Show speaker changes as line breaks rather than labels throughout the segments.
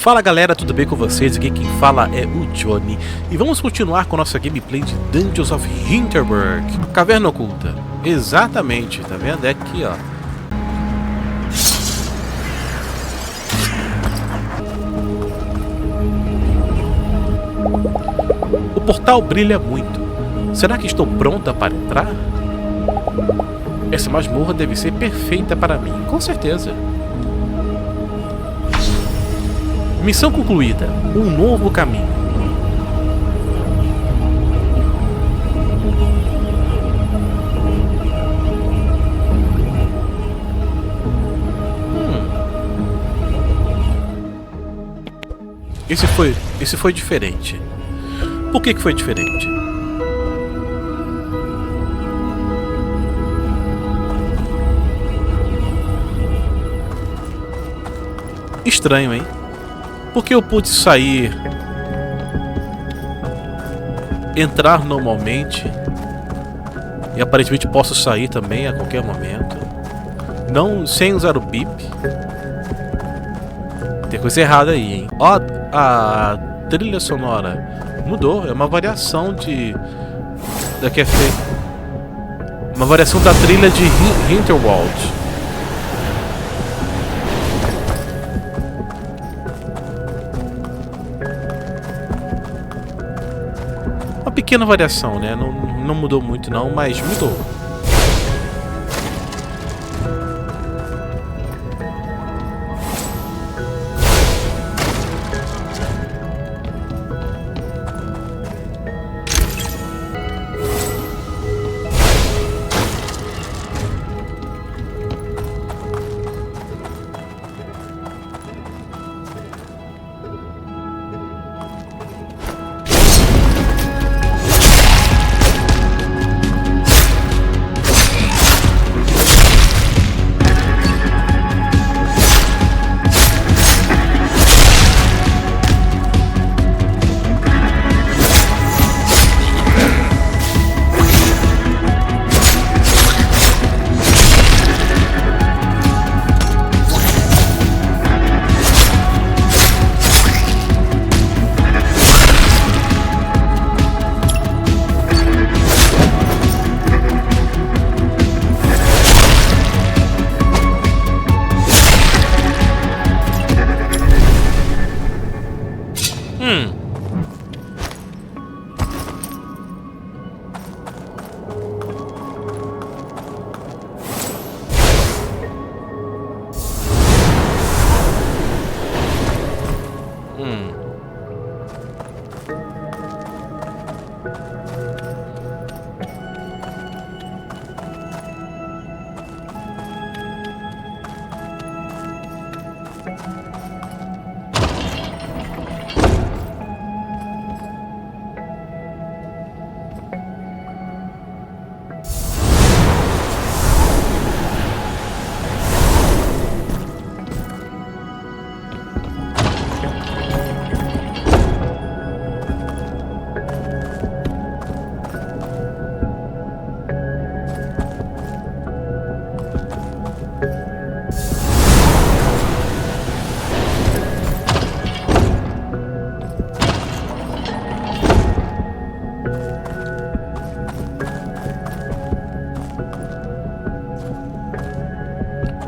Fala galera, tudo bem com vocês? Aqui quem fala é o Johnny e vamos continuar com nossa gameplay de Dungeons of Hinterberg, Caverna Oculta. Exatamente, tá vendo? É aqui, ó. O portal brilha muito. Será que estou pronta para entrar? Essa masmorra deve ser perfeita para mim, com certeza. Missão concluída. Um novo caminho. Esse foi diferente. Por que foi diferente? Estranho, hein? Porque eu pude sair, entrar normalmente e aparentemente posso sair também a qualquer momento, não sem usar o bip. Tem coisa errada aí, hein? Ó, a trilha sonora mudou, é uma variação daqui é feito, uma variação da trilha de Hinterwald. Pequena variação, né? Não mudou muito não, mas mudou.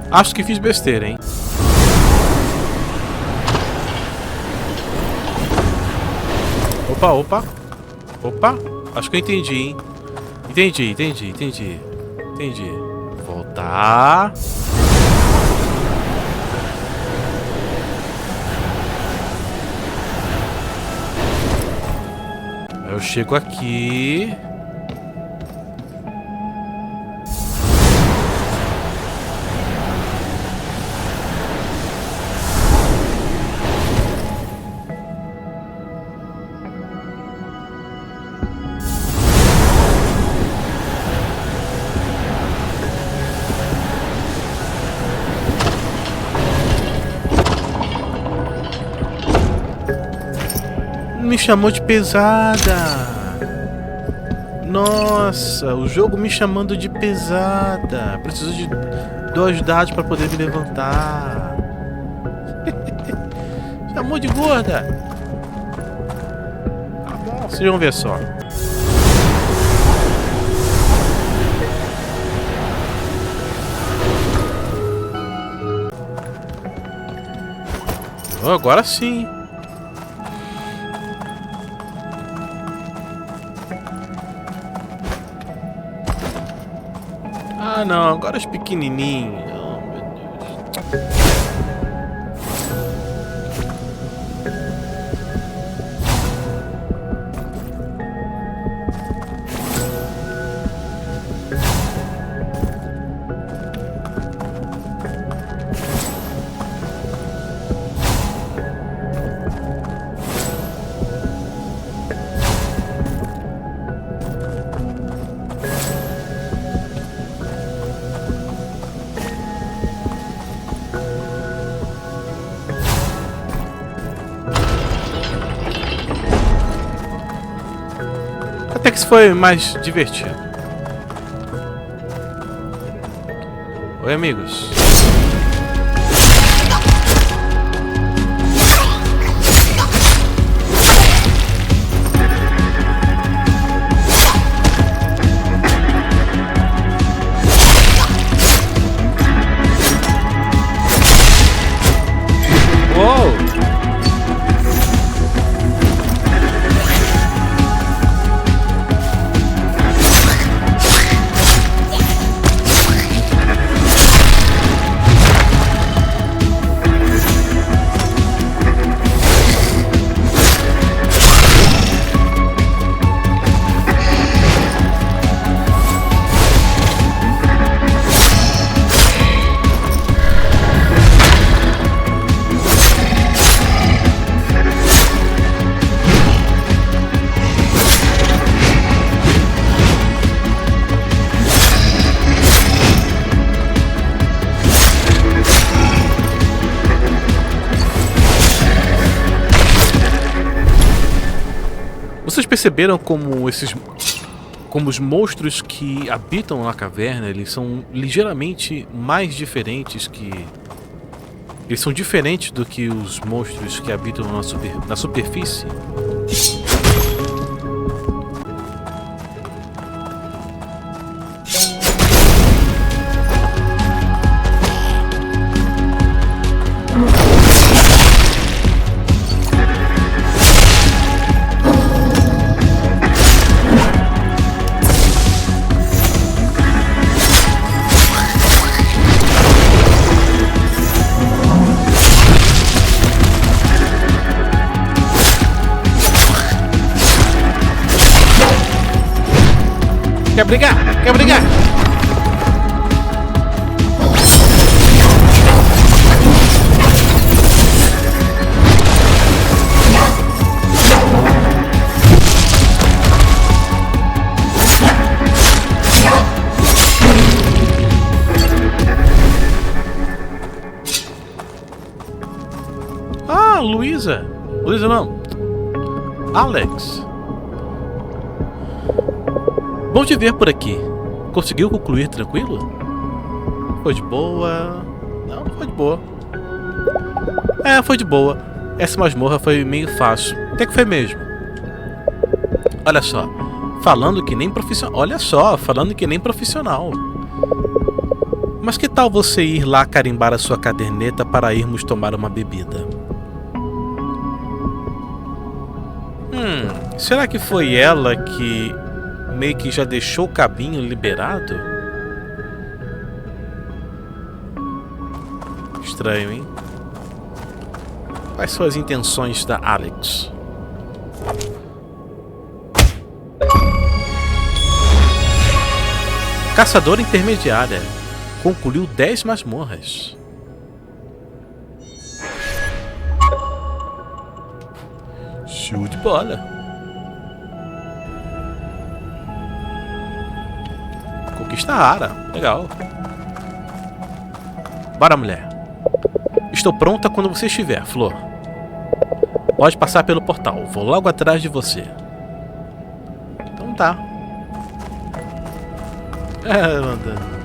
Acho que fiz besteira, hein? Opa. Acho que eu entendi, hein? Entendi. Voltar. Eu chego aqui. Me chamou de pesada. Nossa, o jogo me chamando de pesada. Preciso de 2 dados para poder me levantar. Amor de gorda. Vocês vão ver só. Oh, agora sim. Ah, não, agora os pequenininhos. Oh, meu Deus. Até que isso foi mais divertido. Oi, amigos. Uou! Vocês perceberam como os monstros que habitam na caverna, eles são ligeiramente mais diferentes eles são diferentes do que os monstros que habitam na superfície? Quer brigar? Quer brigar? Ah, Luísa. Luísa não. Alex. Bom te ver por aqui. Conseguiu concluir tranquilo? Foi de boa. Não foi de boa. É, foi de boa. Essa masmorra foi meio fácil. Até que foi mesmo. Olha só. Falando que nem profissional. Olha só, falando que nem profissional. Mas que tal você ir lá carimbar a sua caderneta para irmos tomar uma bebida? Será que foi ela que meio que já deixou o caminho liberado? Estranho, hein? Quais são as intenções da Alex? Caçadora intermediária. Concluiu 10 masmorras. Show de bola. Conquista rara. Legal. Bora, mulher. Estou pronta quando você estiver, Flor. Pode passar pelo portal. Vou logo atrás de você. Então tá. Manda.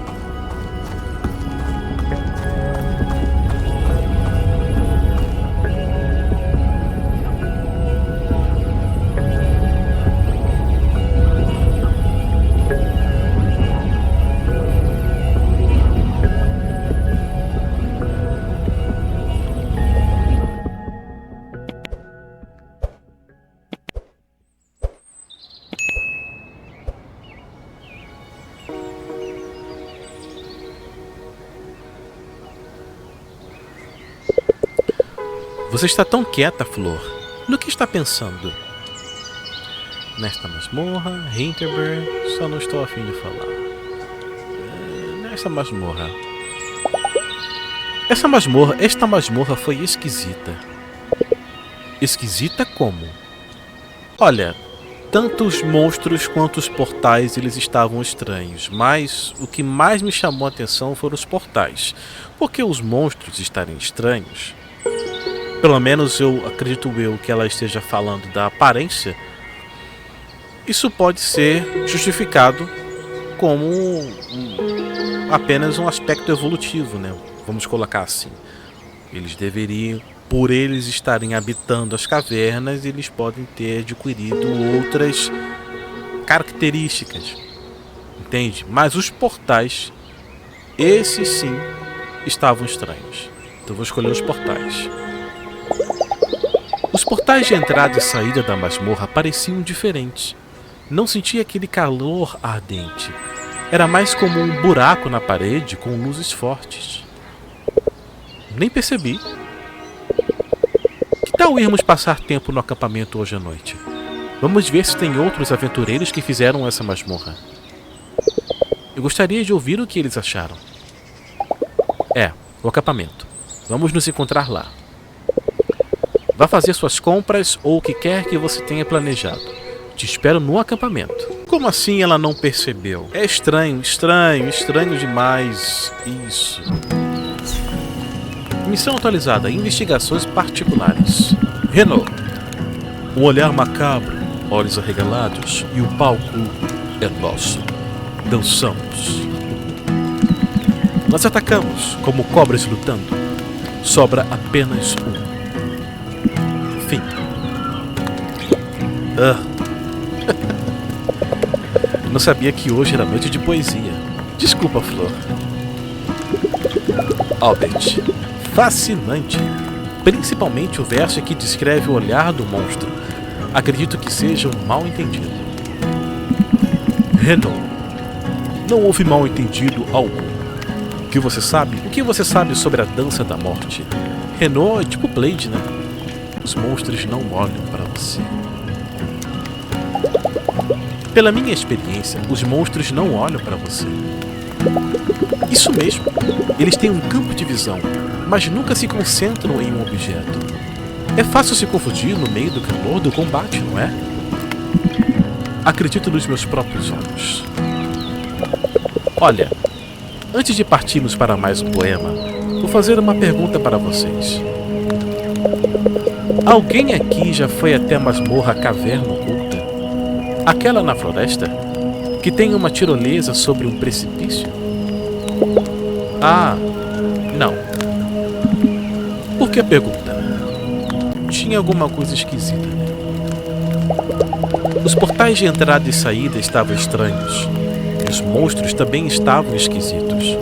Você está tão quieta, Flor. No que está pensando? Nesta masmorra, Hinterberg, só não estou a fim de falar. Nesta masmorra. Esta masmorra foi esquisita. Esquisita como? Olha, tanto os monstros quanto os portais eles estavam estranhos, mas o que mais me chamou a atenção foram os portais. Porque os monstros estarem estranhos, pelo menos acredito que ela esteja falando da aparência, isso pode ser justificado como apenas um aspecto evolutivo, né? Vamos colocar assim. Eles deveriam, por eles estarem habitando as cavernas, eles podem ter adquirido outras características, entende? Mas os portais, esses sim, estavam estranhos. Então vou escolher os portais. Os portais de entrada e saída da masmorra pareciam diferentes. Não sentia aquele calor ardente. Era mais como um buraco na parede com luzes fortes. Nem percebi. Que tal irmos passar tempo no acampamento hoje à noite? Vamos ver se tem outros aventureiros que fizeram essa masmorra. Eu gostaria de ouvir o que eles acharam. O acampamento. Vamos nos encontrar lá. Vá fazer suas compras ou o que quer que você tenha planejado. Te espero no acampamento. Como assim ela não percebeu? É estranho demais isso. Missão atualizada, investigações particulares. Renault. Um olhar macabro, olhos arregalados e o palco é nosso. Dançamos. Nós atacamos como cobras lutando. Sobra apenas um. Fim. Não sabia que hoje era noite de poesia. Desculpa, Flor. Albert. Fascinante. Principalmente o verso que descreve o olhar do monstro. Acredito que seja um mal-entendido. Renault. Não houve mal-entendido algum. O que você sabe sobre a dança da morte? Renault é tipo Blade, né? Os monstros não olham para você. Pela minha experiência, os monstros não olham para você. Isso mesmo. Eles têm um campo de visão, mas nunca se concentram em um objeto. É fácil se confundir no meio do calor do combate, não é? Acredito nos meus próprios olhos. Olha, antes de partirmos para mais um poema, vou fazer uma pergunta para vocês. Alguém aqui já foi até a masmorra Caverna Oculta? Aquela na floresta? Que tem uma tirolesa sobre um precipício? Ah, não. Por que a pergunta? Tinha alguma coisa esquisita, né? Os portais de entrada e saída estavam estranhos. E os monstros também estavam esquisitos.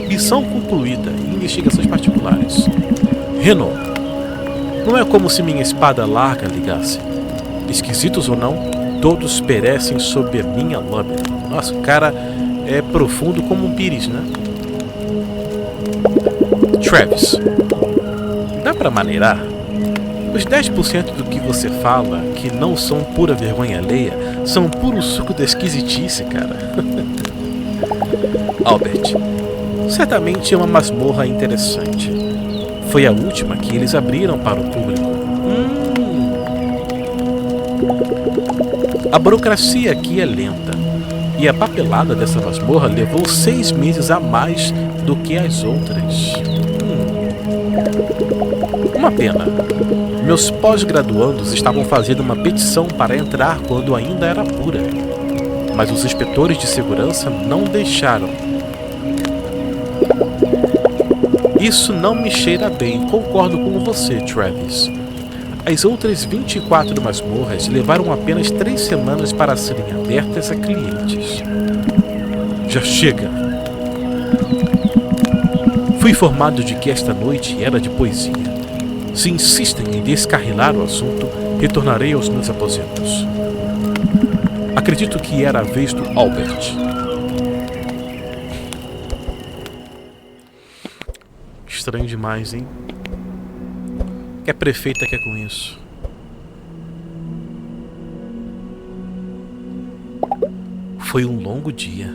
Missão concluída e investigações particulares. Renault. Não é como se minha espada larga ligasse. Esquisitos ou não, todos perecem sob a minha lâmina. Nossa, o cara é profundo como um pires, né? Travis. Dá pra maneirar? Os 10% do que você fala, que não são pura vergonha alheia, são puro suco da esquisitice, cara. Albert. Certamente é uma masmorra interessante. Foi a última que eles abriram para o público. A burocracia aqui é lenta. E a papelada dessa masmorra levou 6 meses a mais do que as outras. Uma pena. Meus pós-graduandos estavam fazendo uma petição para entrar quando ainda era pura. Mas os inspetores de segurança não deixaram. Isso não me cheira bem, concordo com você, Travis. As outras 24 masmorras levaram apenas 3 semanas para serem abertas a clientes. Já chega! Fui informado de que esta noite era de poesia. Se insistem em descarrilar o assunto, retornarei aos meus aposentos. Acredito que era a vez do Albert. estranho demais, hein? O que a prefeita quer com isso? Foi um longo dia.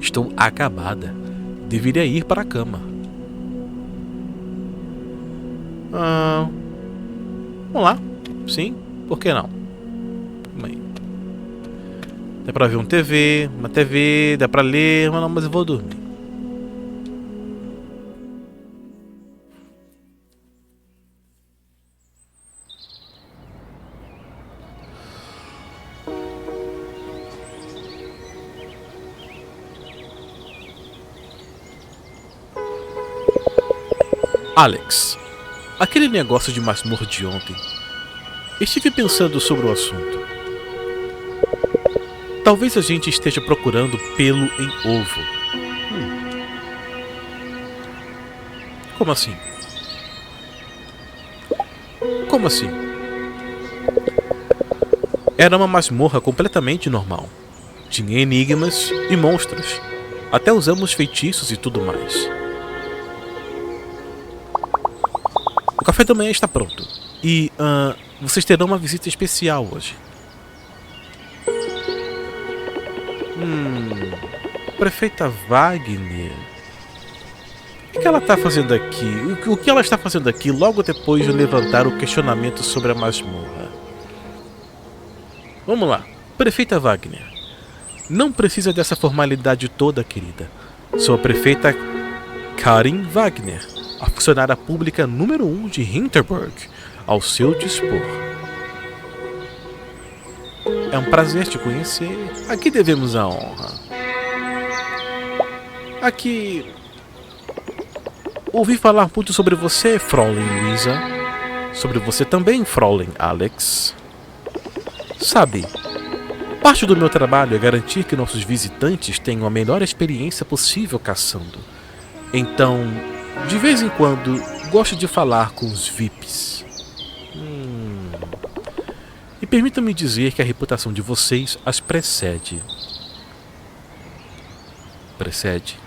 Estou acabada. Deveria ir para a cama. Vamos lá. Sim, por que não? Dá pra ver uma TV, dá pra ler, mas eu vou dormir. Alex, aquele negócio de masmorra de ontem. Estive pensando sobre o assunto. Talvez a gente esteja procurando pelo em ovo. Como assim? Como assim? Era uma masmorra completamente normal. Tinha enigmas e monstros. Até usamos feitiços e tudo mais. O café da manhã está pronto. E vocês terão uma visita especial hoje. Prefeita Wagner. O que ela está fazendo aqui? O que ela está fazendo aqui logo depois de levantar o questionamento sobre a masmorra? Vamos lá. Prefeita Wagner. Não precisa dessa formalidade toda, querida. Sou a prefeita Karin Wagner, a funcionária pública número 1 de Hinterberg, ao seu dispor. É um prazer te conhecer. Aqui devemos a honra. Aqui... Ouvi falar muito sobre você, Fraulein Luisa. Sobre você também, Fraulein Alex. Sabe, parte do meu trabalho é garantir que nossos visitantes tenham a melhor experiência possível caçando. Então, de vez em quando, gosto de falar com os VIPs. E permita-me dizer que a reputação de vocês as precede. Precede?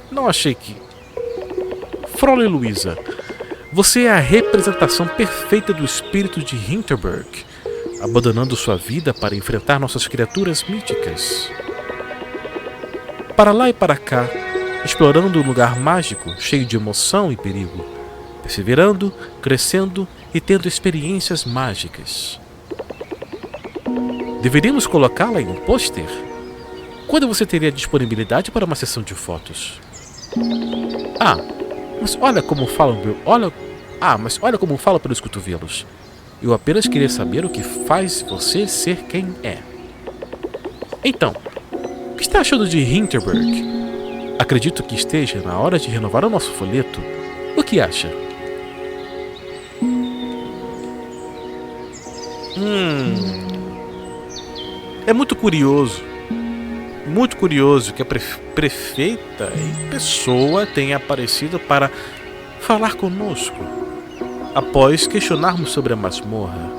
Não achei que... Fraulein Luisa, você é a representação perfeita do espírito de Hinterberg, abandonando sua vida para enfrentar nossas criaturas míticas. Para lá e para cá, explorando um lugar mágico, cheio de emoção e perigo, perseverando, crescendo e tendo experiências mágicas. Deveríamos colocá-la em um pôster? Quando você teria disponibilidade para uma sessão de fotos? Mas olha como falam pelos cotovelos. Eu apenas queria saber o que faz você ser quem é. Então, o que está achando de Hinterberg? Acredito que esteja na hora de renovar o nosso folheto. O que acha? É muito curioso que a prefeita em pessoa tenha aparecido para falar conosco após questionarmos sobre a masmorra.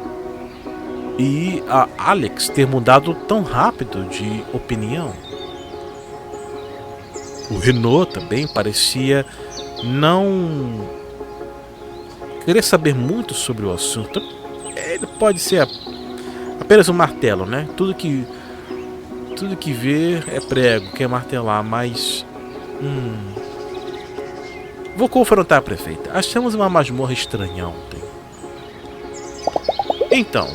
E a Alex ter mudado tão rápido de opinião. O Renault também parecia não querer saber muito sobre o assunto. Ele pode ser apenas um martelo, né? Tudo que vê é prego, quer martelar, mas... Vou confrontar a prefeita. Achamos uma masmorra estranha ontem. Então,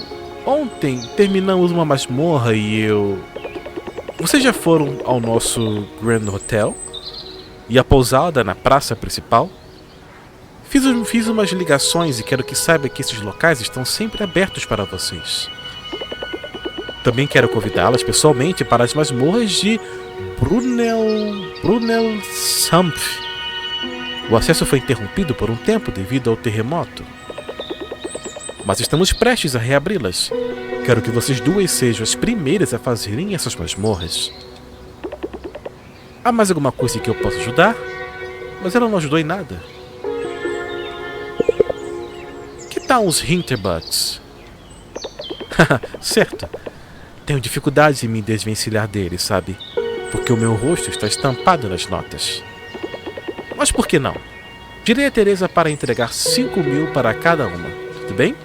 ontem terminamos uma masmorra e eu... Vocês já foram ao nosso Grand Hotel? E a pousada na praça principal? Fiz umas ligações e quero que saiba que esses locais estão sempre abertos para vocês. Também quero convidá-las pessoalmente para as masmorras de Brunel Sumpf. O acesso foi interrompido por um tempo devido ao terremoto. Mas estamos prestes a reabri-las. Quero que vocês duas sejam as primeiras a fazerem essas masmorras. Há mais alguma coisa que eu possa ajudar? Mas ela não ajudou em nada. Que tal os Hinterbutts? Certo. Tenho dificuldades em me desvencilhar deles, sabe? porque o meu rosto está estampado nas notas. Mas por que não? Direi a Teresa para entregar 5.000 para cada uma, tudo bem?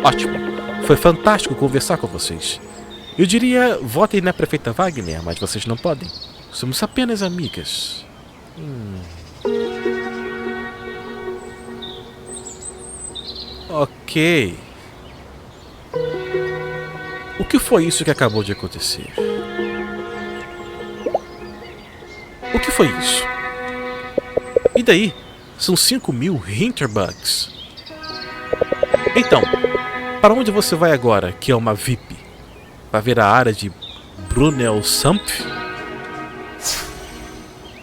Ótimo, foi fantástico conversar com vocês. Eu diria, votem na prefeita Wagner, mas vocês não podem. Somos apenas amigas. Ok. O que foi isso que acabou de acontecer? O que foi isso? E daí? São 5.000 Hinterbugs. Então, para onde você vai agora, que é uma VIP? Vai ver a área de Brunelsumpf?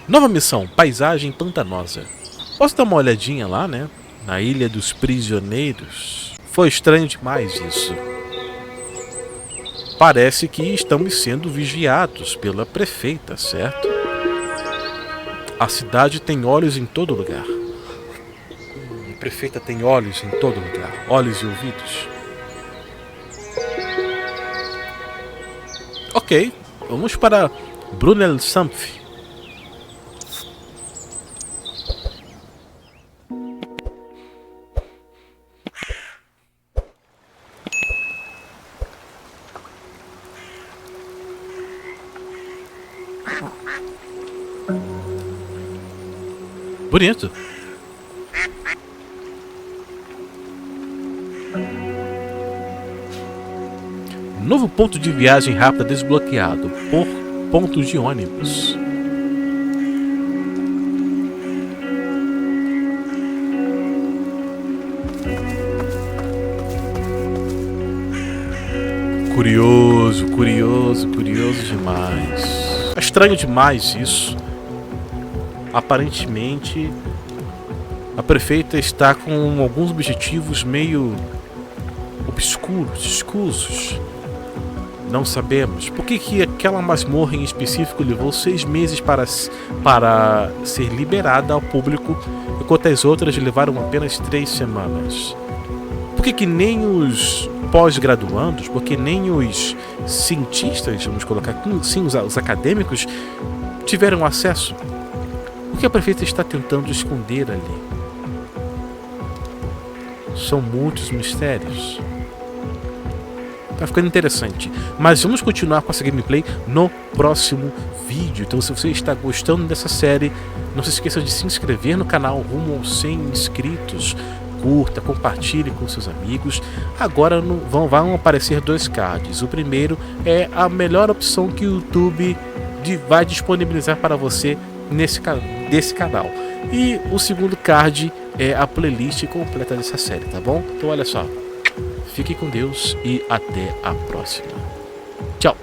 Nova missão, paisagem pantanosa. Posso dar uma olhadinha lá, né? Na Ilha dos Prisioneiros. Foi estranho demais isso. Parece que estamos sendo vigiados pela prefeita, certo? A cidade tem olhos em todo lugar. A prefeita tem olhos em todo lugar. Olhos e ouvidos. Ok, vamos para Brunelsumpf. Bonito. Novo ponto de viagem rápida desbloqueado por pontos de ônibus. Curioso, curioso, curioso demais. É estranho demais isso. Aparentemente, a prefeita está com alguns objetivos meio obscuros, escusos. Não sabemos. Por que aquela masmorra em específico levou 6 meses para ser liberada ao público, enquanto as outras levaram apenas 3 semanas? Por que nem os pós-graduandos, porque nem os cientistas, vamos colocar aqui, sim, os acadêmicos, tiveram acesso? O que a prefeita está tentando esconder ali? São muitos mistérios. Tá ficando interessante. Mas vamos continuar com essa gameplay no próximo vídeo. Então, se você está gostando dessa série, não se esqueça de se inscrever no canal rumo aos 100 inscritos. Curta, compartilhe com seus amigos. Agora vão aparecer 2 cards. O primeiro é a melhor opção que o YouTube vai disponibilizar para você desse canal. E o segundo card é a playlist completa dessa série, tá bom? Então olha só. Fique com Deus e até a próxima. Tchau!